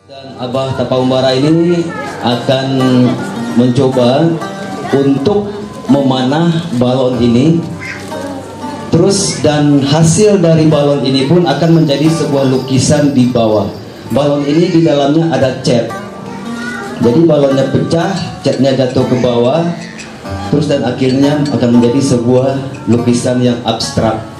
Dan Abah Tapaumbara ini akan mencoba untuk memanah balon ini. Terus dan hasil dari balon ini pun akan menjadi sebuah lukisan di bawah. Balon ini di dalamnya ada cat. Jadi balonnya pecah, catnya jatuh ke bawah. Terus dan akhirnya akan menjadi sebuah lukisan yang abstrak.